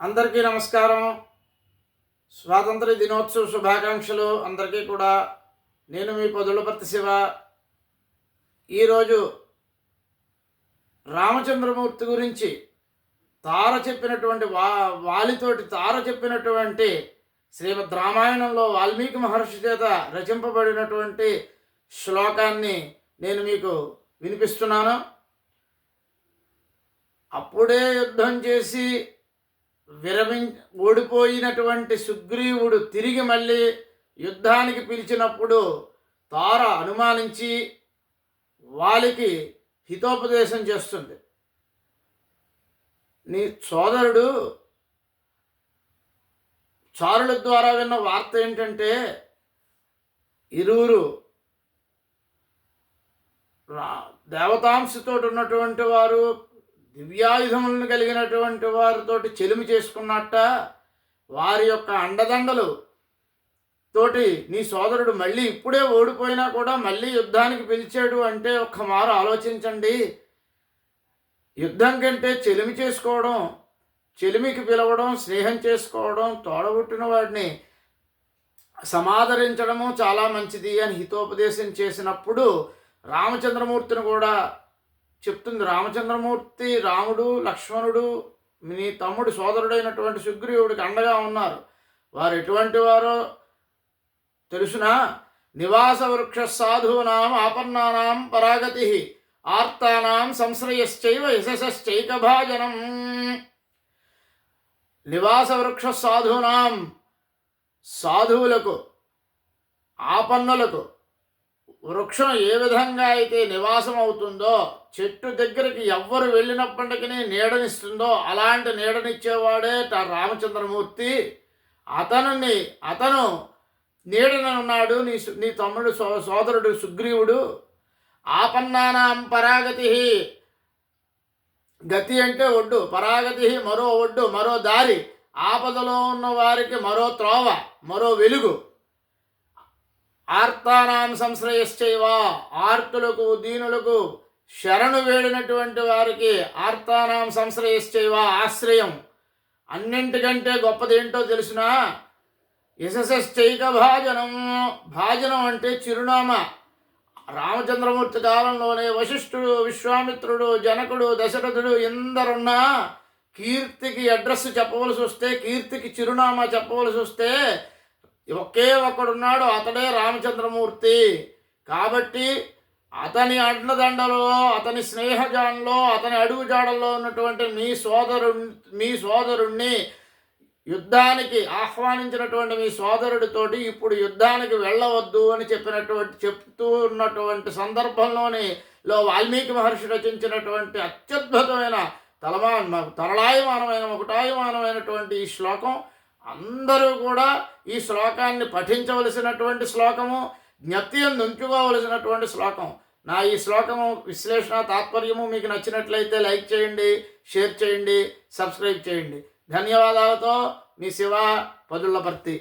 అందరికీ నమస్కారం. స్వాతంత్ర దినోత్సవ శుభాకాంక్షలు అందరికీ కూడా. నేను మీ పొదులపర్తి శివ. ఈరోజు రామచంద్రమూర్తి గురించి తార చెప్పినటువంటి వాలితోటి తార చెప్పినటువంటి శ్రీమద్ రామాయణంలో వాల్మీకి మహర్షి చేత రచింపబడినటువంటి శ్లోకాన్ని నేను మీకు వినిపిస్తున్నాను. అప్పుడే యుద్ధం చేసి ఓడిపోయినటువంటి సుగ్రీవుడు తిరిగి మళ్ళీ యుద్ధానికి పిలిచినప్పుడు తార అనుమానించి వాలికి హితోపదేశం చేస్తుంది. నీ సోదరుడు చారుల ద్వారా విన్న వార్త ఏంటంటే ఇరువురు దేవతాంశతో ఉన్నటువంటి వారు, దివ్యాయుధములను కలిగినటువంటి వారితోటి చెలిమి చేసుకున్నట్ట, వారి యొక్క అండదండలు తోటి నీ సోదరుడు మళ్ళీ ఇప్పుడే ఓడిపోయినా కూడా మళ్ళీ యుద్ధానికి పిలిచాడు అంటే ఒక్క మారు ఆలోచించండి. యుద్ధం కంటే చెలిమి చేసుకోవడం, చెలిమికి పిలవడం, స్నేహం చేసుకోవడం, తోడబుట్టిన వాడిని సమాదరించడము చాలా మంచిది అని హితోపదేశం చేసినప్పుడు రామచంద్రమూర్తిని కూడా చెప్తుంది. రామచంద్రమూర్తి, రాముడు, లక్ష్మణుడు, నీ తమ్ముడు సోదరుడైనటువంటి సుగ్రీవుడికి అండగా ఉన్నారు. వారు ఎటువంటి వారో తెలుసునా? నివాస వృక్ష సాధూనాం ఆపన్నానాం పరాగతి ఆర్తానాం సంశ్రయశ్చైవ యశశ్చైక భాజనం. నివాస వృక్ష సాధూనాం, సాధువులకు, ఆపన్నులకు వృక్షం ఏ విధంగా అయితే నివాసం అవుతుందో, చెట్టు దగ్గరికి ఎవ్వరు వెళ్ళినప్పటికీ నీడనిస్తుందో అలాంటి నీడనిచ్చేవాడే రామచంద్రమూర్తి. అతను నీడన ఉన్నాడు నీ తమ్ముడు సోదరుడు సుగ్రీవుడు. ఆపన్నానాం పరాగతి, గతి అంటే ఒడ్డు, పరాగతి మరో ఒడ్డు, మరో దారి, ఆపదలో ఉన్న వారికి మరో త్రోవ, మరో వెలుగు. ఆర్తానాం సంశ్రయశ్చైవ, ఆర్తులకు, దీనులకు శరణు వేడినటువంటి వారికి ఆర్తానాం సంశ్రయశ్చైవ ఆశ్రయం. అన్నింటికంటే గొప్పదేంటో తెలుసునా? యశశ్చైక భాజనం. భాజనం అంటే చిరునామా. రామచంద్రమూర్తి కాలంలోనే వశిష్ఠుడు, విశ్వామిత్రుడు, జనకుడు, దశరథుడు ఎందరున్నా కీర్తికి అడ్రస్ చెప్పవలసి వస్తే, కీర్తికి చిరునామా చెప్పవలసి వస్తే ఒకే ఒక్కడున్నాడు, అతడే రామచంద్రమూర్తి. కాబట్టి అతని అండదండలో, అతని స్నేహజాన్లో, అతని అడుగుజాడల్లో ఉన్నటువంటి మీ సోదరుణ్ణి యుద్ధానికి ఆహ్వానించినటువంటి మీ సోదరుడితోటి ఇప్పుడు యుద్ధానికి వెళ్ళవద్దు అని చెప్తూ ఉన్నటువంటి సందర్భంలోని వాల్మీకి మహర్షి రచించినటువంటి అత్యద్భుతమైన తరళాయమానమైన ఒకటాయమానమైనటువంటి ఈ శ్లోకం. అందరూ కూడా ఈ శ్లోకాన్ని పఠించవలసినటువంటి శ్లోకము, జ్ఞప్తిని ఉంచుకోవలసినటువంటి శ్లోకం. నా ఈ శ్లోకము విశ్లేషణ తాత్పర్యము మీకు నచ్చినట్లయితే లైక్ చేయండి, షేర్ చేయండి, సబ్స్క్రైబ్ చేయండి. ధన్యవాదాలతో మీ శివ, పదుళ్ళపర్తి.